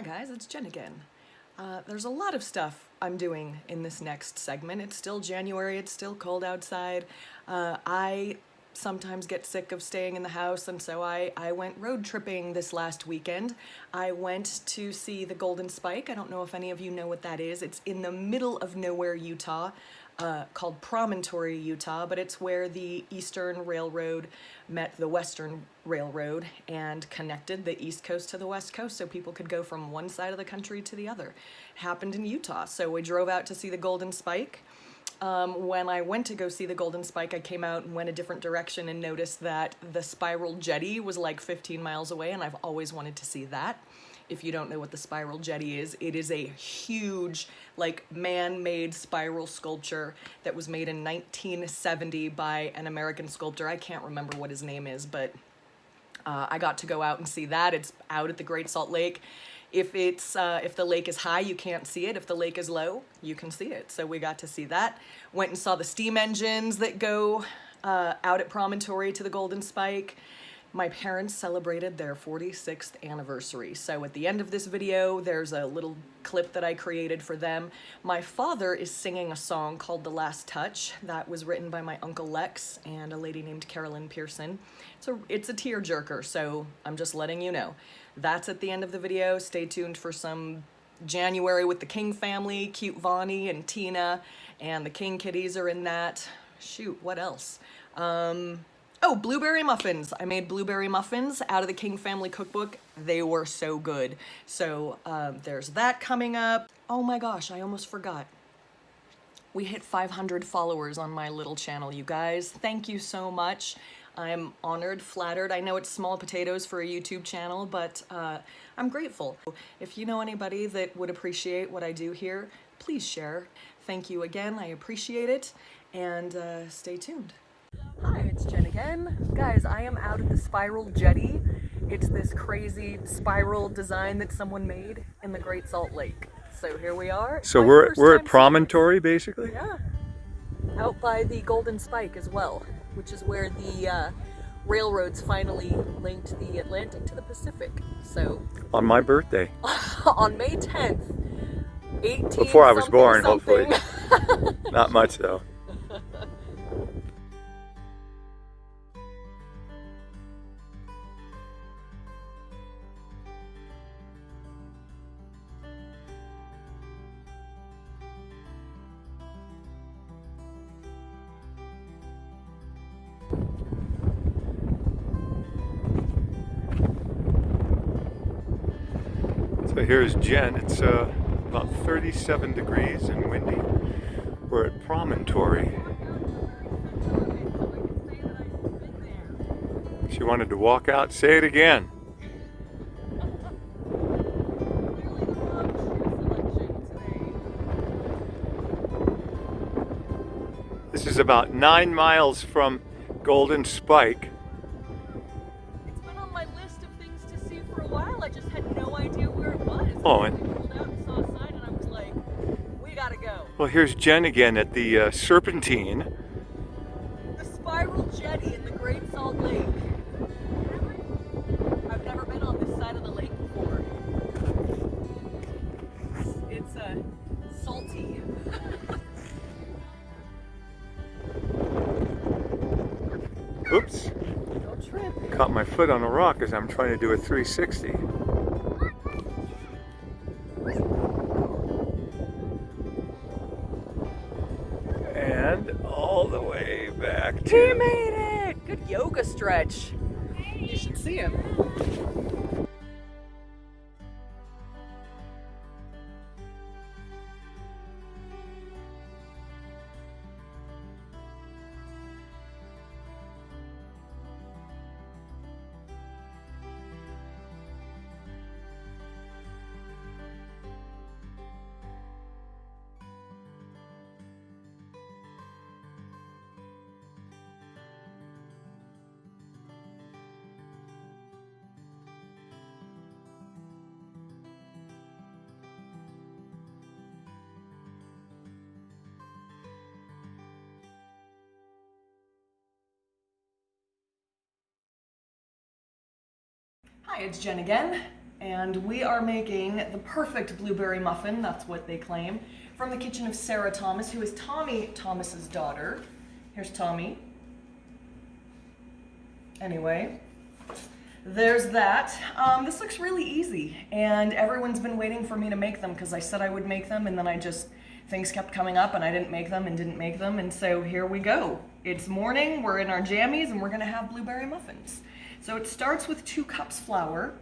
guys, it's Jen again. There's a lot of stuff I'm doing in this next segment. It's still January, it's still cold outside. I sometimes get sick of staying in the house, and so I went road tripping this last weekend. I went to see the Golden Spike. I don't know if any of you know what that is. It's in the middle of nowhere, Utah, called Promontory, Utah, but it's where the Eastern Railroad met the Western Railroad and connected the East Coast to the West Coast so people could go from one side of the country to the other. Happened in Utah, so we drove out to see the Golden Spike. When I went to go see the Golden Spike, I came out and went a different direction and noticed that the Spiral Jetty was like 15 miles away, and I've always wanted to see that. If you don't know what the Spiral Jetty is, it is a huge, like, man-made spiral sculpture that was made in 1970 by an American sculptor. I can't remember what his name is, but I got to go out and see that. It's out at the Great Salt Lake. If the lake is high, you can't see it. If the lake is low, you can see it. So we got to see that. Went and saw the steam engines that go out at Promontory to the Golden Spike. My parents celebrated their 46th anniversary. So at the end of this video, there's a little clip that I created for them. My father is singing a song called The Last Touch that was written by my Uncle Lex and a lady named Carolyn Pearson. It's a tearjerker, so I'm just letting you know. That's at the end of the video. Stay tuned for some January with the King family, cute Vonnie and Tina, and the King kitties are in that. Shoot, what else? Oh, blueberry muffins. I made blueberry muffins out of the King family cookbook. They were so good. So there's that coming up. Oh my gosh, I almost forgot. We hit 500 followers on my little channel, you guys. Thank you so much. I'm honored, flattered. I know it's small potatoes for a YouTube channel, but I'm grateful. If you know anybody that would appreciate what I do here, please share. Thank you again, I appreciate it, and stay tuned. Hi, it's Jen again. Guys, I am out at the Spiral Jetty. It's this crazy spiral design that someone made in the Great Salt Lake. So here we are. So we're at Promontory, basically? Yeah. Out by the Golden Spike as well, which is where the railroads finally linked the Atlantic to the Pacific. So on my birthday. On May 10th, 18 Before I was born, something. hopefully. Not much though. So here's Jen. It's about 37 degrees and windy. We're at Promontory. She wanted to walk out. Say it again. This is about 9 miles from Golden Spike. It's been on my list of things to see for a while. I just had no idea where it was. Oh, I and pulled out and saw a sign and I was like, we gotta go. well, here's Jen again at the Serpentine. The Spiral Jetty in the Great Salt Lake. I've never been on this side of the lake before. It's salty. Oops. Don't trip. Caught my foot on a rock as I'm trying to do a 360. And all the way back to... He made it! Good yoga stretch. You should see him. Hi, it's Jen again, and we are making the perfect blueberry muffin, that's what they claim, from the kitchen of Sarah Thomas, who is Tommy Thomas's daughter. Here's Tommy. Anyway, there's that. This looks really easy, and everyone's been waiting for me to make them because I said I would make them, and then things kept coming up and I didn't make them, and so here we go. It's morning, we're in our jammies, and we're gonna have blueberry muffins. So it starts with 2 cups flour.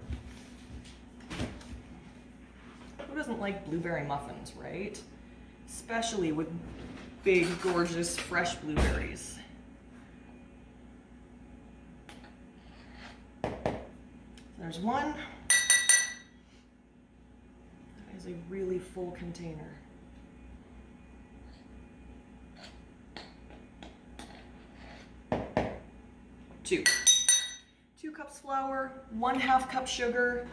Who doesn't like blueberry muffins, right? Especially with big, gorgeous, fresh blueberries. There's one. That is a really full container. Two cups flour, 1/2 cup sugar.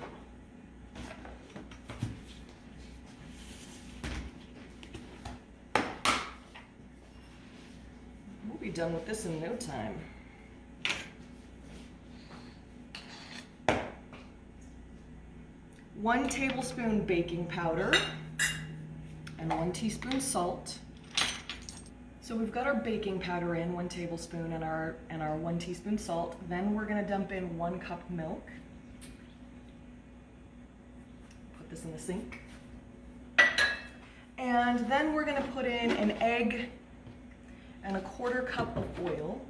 We'll be done with this in no time. 1 tablespoon baking powder and 1 teaspoon salt. So we've got our baking powder in, 1 tablespoon, and our 1 teaspoon salt. Then we're gonna dump in 1 cup milk. Put this in the sink. And then we're gonna put in an egg and 1/4 cup of oil.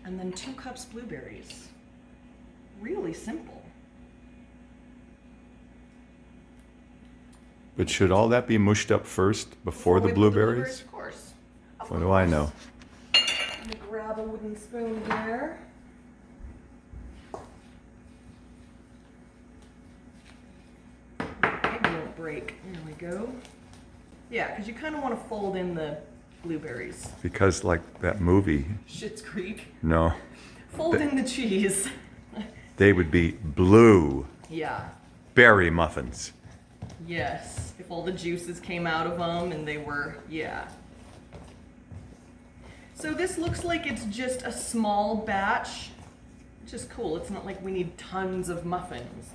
And then 2 cups blueberries. Really simple. But should all that be mushed up first before the With blueberries? Of course. What do I know? Let me grab a wooden spoon here. It won't break. There we go. Yeah, because you kind of want to fold in the blueberries. Because like that movie, Schitt's Creek. no, Fold in the cheese. they would be blueberry Yeah. muffins. Yes. If all the juices came out of them and they were, yeah. So this looks like it's just a small batch, which is cool. It's not like we need tons of muffins.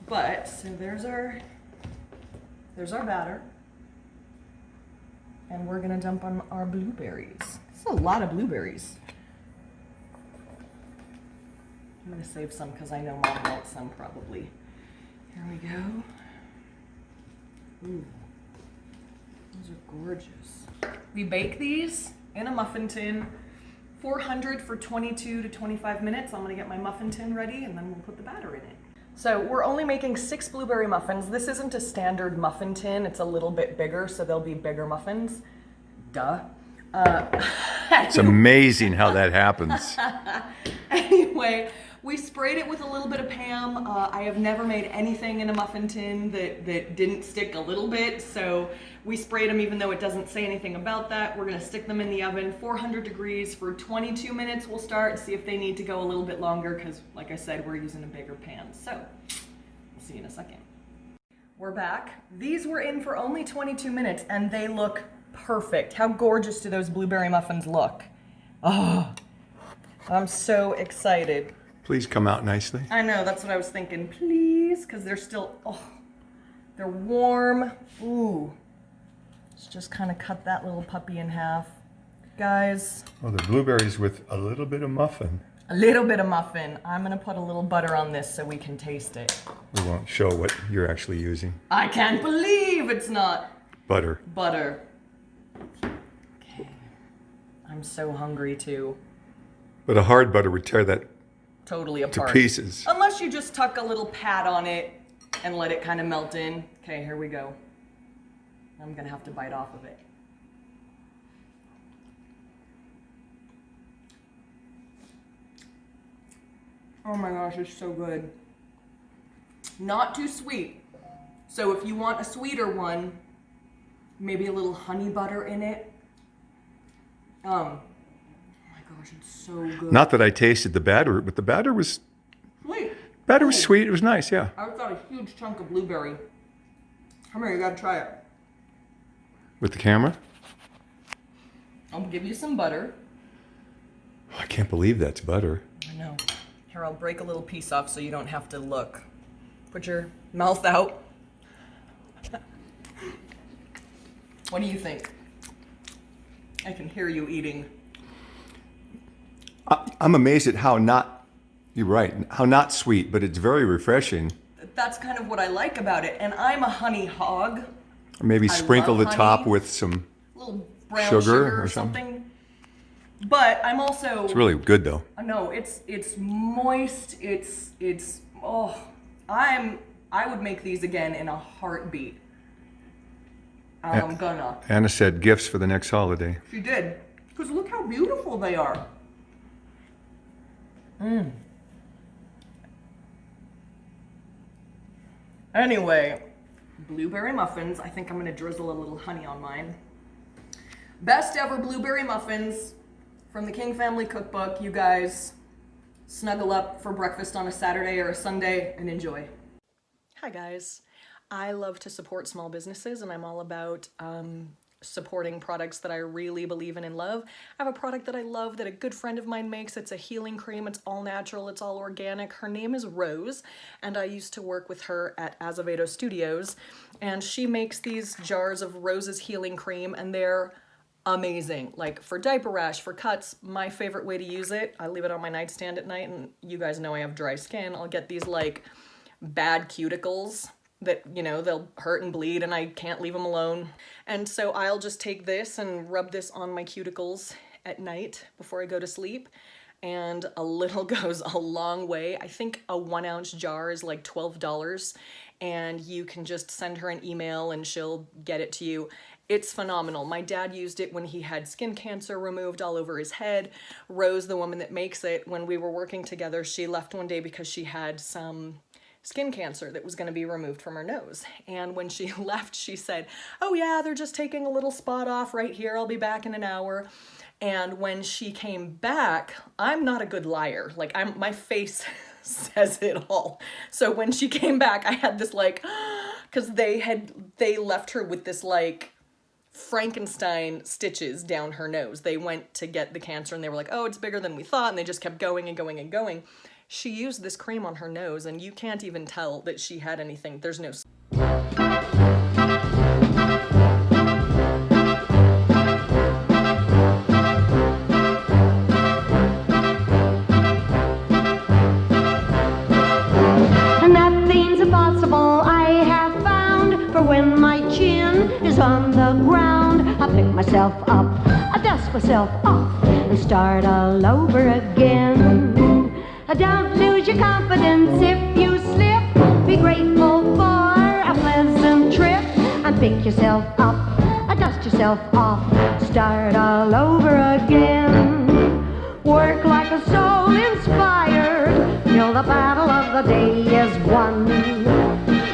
But, so there's our batter. And we're gonna dump on our blueberries. This is a lot of blueberries. I'm gonna save some because I know Mom wants some probably. Here we go. Ooh, those are gorgeous. We bake these in a muffin tin, 400 for 22 to 25 minutes. I'm gonna get my muffin tin ready and then we'll put the batter in it. So we're only making 6 blueberry muffins. This isn't a standard muffin tin. It's a little bit bigger, so there'll be bigger muffins. Duh. It's amazing how that happens. Anyway, we sprayed it with a little bit of Pam. I have never made anything in a muffin tin that didn't stick a little bit, so we sprayed them even though it doesn't say anything about that. We're gonna stick them in the oven, 400 degrees for 22 minutes. We'll start, see if they need to go a little bit longer because, like I said, we're using a bigger pan. So, we'll see you in a second. We're back. These were in for only 22 minutes and they look perfect. How gorgeous do those blueberry muffins look? Oh, I'm so excited. Please come out nicely. I know, that's what I was thinking. Please, because they're still, they're warm. Ooh. Let's just kind of cut that little puppy in half. Guys. Oh, the blueberries with a little bit of muffin. A little bit of muffin. I'm going to put a little butter on this so we can taste it. We won't show what you're actually using. I can't believe it's not Butter. butter. Okay. I'm so hungry too. But a hard butter would tear that Totally to apart. pieces. Unless you just tuck a little pad on it and let it kind of melt in. Okay, here we go. I'm gonna have to bite off of it. Oh my gosh, it's so good. Not too sweet. So if you want a sweeter one, maybe a little honey butter in it. Oh my gosh, it's so good. Not that I tasted the batter, but the batter was Sweet. sweet. It was nice, yeah. I got a huge chunk of blueberry. Come here, you gotta try it. With the camera? I'll give you some butter. Oh, I can't believe that's butter. I know. Here, I'll break a little piece off so you don't have to look. Put your mouth out. What do you think? I can hear you eating. I'm amazed at how not, you're right, how not sweet, but it's very refreshing. That's kind of what I like about it. And I'm a honey hog. Or maybe I sprinkle the love top honey. with some Little brown sugar sugar or or something. something. But I'm also... It's really good though. No, it's moist. It's oh, I would make these again in a heartbeat. I'm gonna. Anna said gifts for the next holiday. She did. Because look how beautiful they are. Anyway, blueberry muffins. I think I'm gonna drizzle a little honey on mine. Best ever blueberry muffins from the King Family Cookbook. You guys snuggle up for breakfast on a Saturday or a Sunday and enjoy. Hi guys. I love to support small businesses, and I'm all about supporting products that I really believe in and love. I have a product that I love that a good friend of mine makes. It's a healing cream. It's all natural. It's all organic. Her name is Rose, and I used to work with her at Azevedo Studios, and she makes these jars of Rose's healing cream, and they're amazing. Like for diaper rash, for cuts, my favorite way to use it, I leave it on my nightstand at night, and you guys know I have dry skin. I'll get these like bad cuticles that, you know, they'll hurt and bleed and I can't leave them alone. And so I'll just take this and rub this on my cuticles at night before I go to sleep. And a little goes a long way. I think a 1 ounce jar is like $12, and you can just send her an email and she'll get it to you. It's phenomenal. My dad used it when he had skin cancer removed all over his head. Rose, the woman that makes it, when we were working together, she left one day because she had some skin cancer that was going to be removed from her nose. And when she left, she said, "Oh yeah, they're just taking a little spot off right here. I'll be back in an hour." And when she came back, I'm not a good liar. Like my face says it all. So when she came back, I had this like, because they left her with this like Frankenstein stitches down her nose. They went to get the cancer and they were like, "Oh, it's bigger than we thought." And they just kept going and going and going. She used this cream on her nose, and you can't even tell that she had anything. There's no... Nothing's impossible, I have found, for when my chin is on the ground, I pick myself up, I dust myself off, and start all over again. Don't lose your confidence if you slip. Be grateful for a pleasant trip. And pick yourself up, dust yourself off, start all over again. Work like a soul inspired till the battle of the day is won.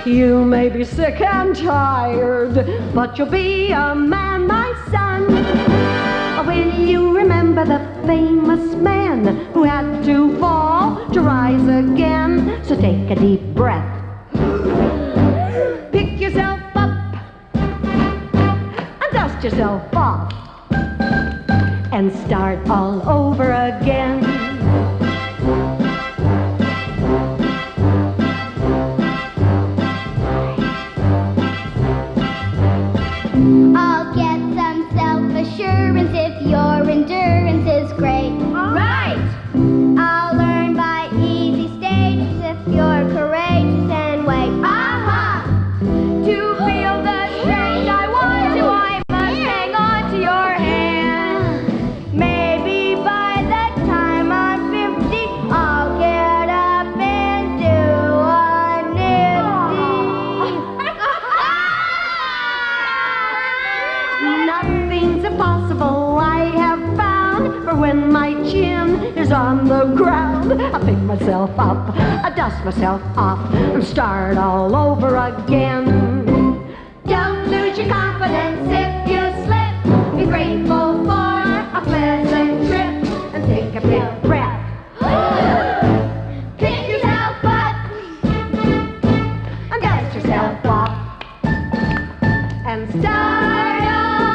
You may be sick and tired, but you'll be a man, my son. Will you remember the famous man who had to fall to rise again? So take a deep breath. Pick yourself up and dust yourself off and start all over again. I'll get some self-assurance if your endurance is great. Right! I'll learn by easy stages if you're courageous and wait. Aha! To feel the change I want to, I must hang on to your hand. Maybe by the time I'm 50, I'll get up and do a nifty. Nothing's impossible, I have found, for when my chin is on the ground, I pick myself up, I dust myself off, and start all over again. Don't lose your confidence if you slip. Be grateful for a pleasant trip, and take a big breath. Pick yourself up. And dust yourself off, and start all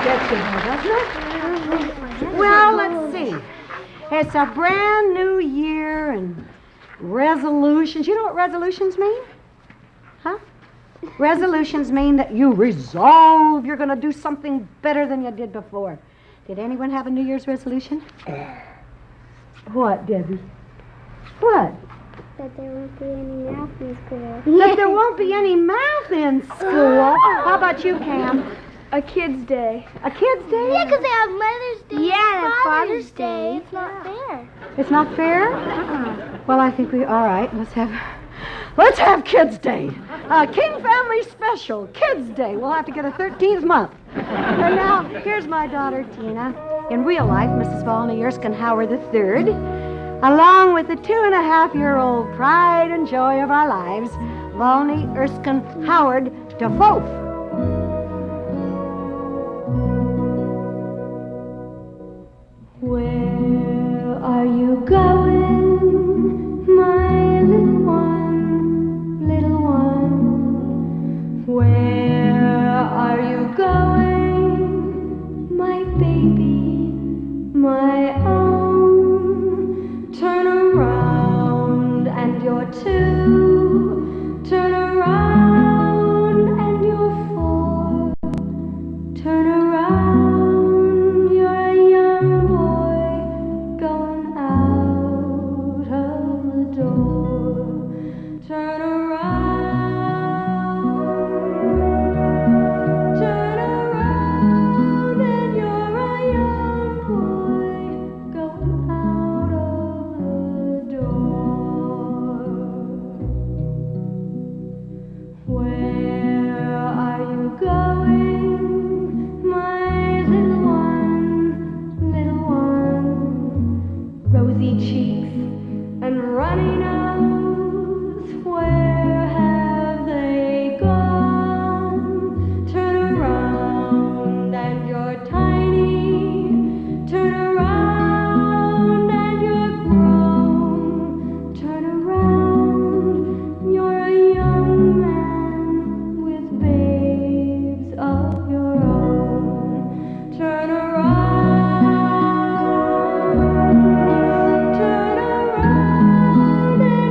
gets you there, doesn't it? Well, let's see. It's a brand new year and resolutions. You know what resolutions mean? Huh? Resolutions mean that you resolve you're going to do something better than you did before. Did anyone have a New Year's resolution? What, Debbie? What? That there won't be any math in school. That there won't be any math in school. How about you, Cam? A Kids' Day. A Kids' Day? Yeah, because they have Mother's Day Yeah, and Father's Day. Day. It's not fair. It's not fair? Well, I think all right, let's have Kids' Day. King Family Special, Kids' Day. We'll have to get a 13th month. And now, here's my daughter, Tina. In real life, Mrs. Volney Erskine Howard III, along with the 2.5-year-old pride and joy of our lives, Volney Erskine Howard DeFoe. Where are you going, my little one, little one? Where are you going, my baby, my own? Turn around and you're two. Turn around and you're four. Turn around, you're a young boy going out of the door. Turn around and you're a young boy going out of the door. Where are you going, my little one, rosy cheeks and runny nose? Where have they gone? Turn around and you're tiny. Turn around and you're grown. Turn around, you're a young man with babes of your own. Turn around and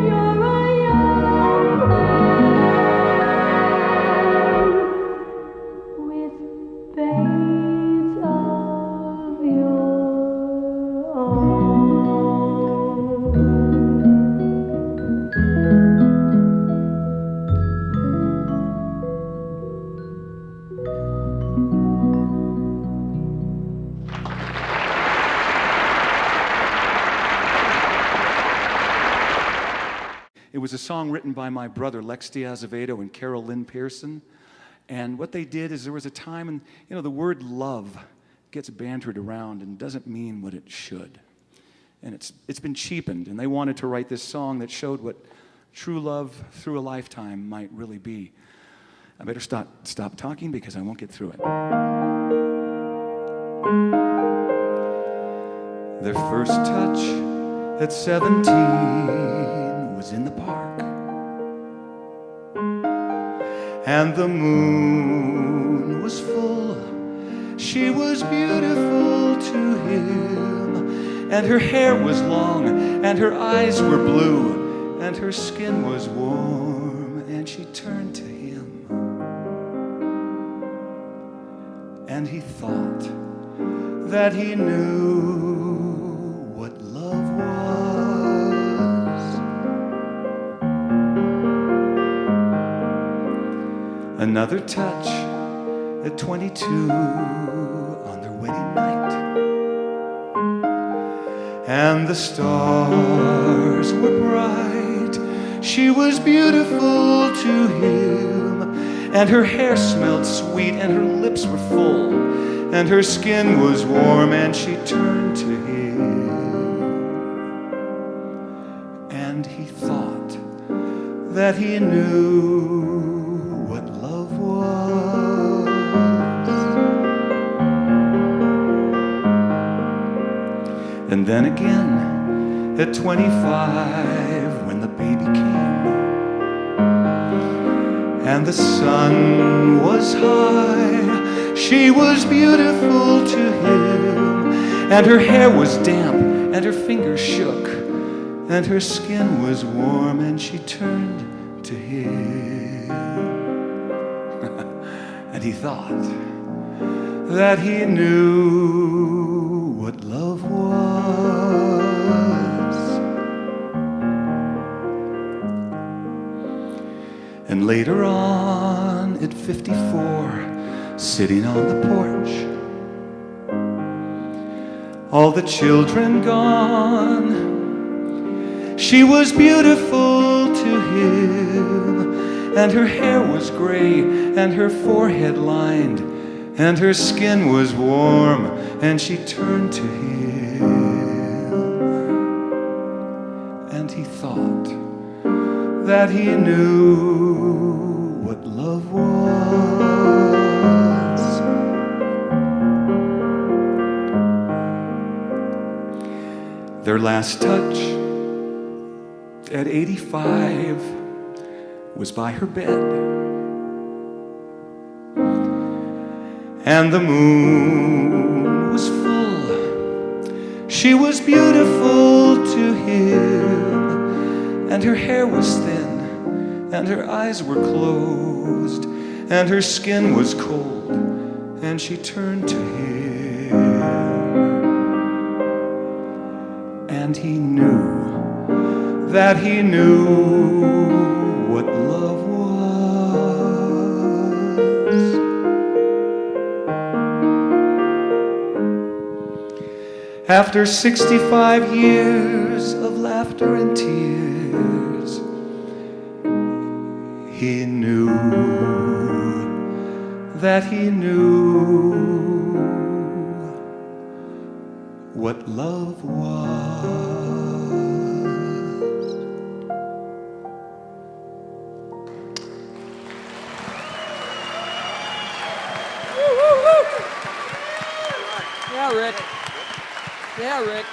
you're a young man with babes of your own. It was a song written by my brother, Lex D. Azevedo and Carol Lynn Pearson. And what they did is there was a time, and the word love gets bantered around and doesn't mean what it should. And it's been cheapened, and they wanted to write this song that showed what true love through a lifetime might really be. I better stop talking because I won't get through it. Their first touch at 17 was in the park, and the moon was full. She was beautiful to him, and her hair was long, and her eyes were blue, and her skin was warm, and she turned to him, and he thought that he knew what love was. Another touch at 22 on their wedding night, and the stars were bright. She was beautiful to him, and her hair smelled sweet, and her lips were full, and her skin was warm, and she turned to him, and he thought that he knew what love was. And then again at 25, when the baby came, and the sun was high, She was beautiful to him, and her hair was damp, and her fingers shook, and her skin was warm, and she turned to him. And he thought that he knew what love was. And later on, at 54, sitting on the porch, all the children gone, she was beautiful to him, and her hair was gray, and her forehead lined, and her skin was warm, and she turned to him, and he thought that he knew what love was. Their last touch at 85 was by her bed, and the moon was full. She was beautiful to him, and her hair was thin, and her eyes were closed, and her skin was cold, and she turned to him, and he knew that he knew what love was. After 65 years of laughter and tears, he knew that he knew what love was. Yeah, Rick. Yeah, Rick.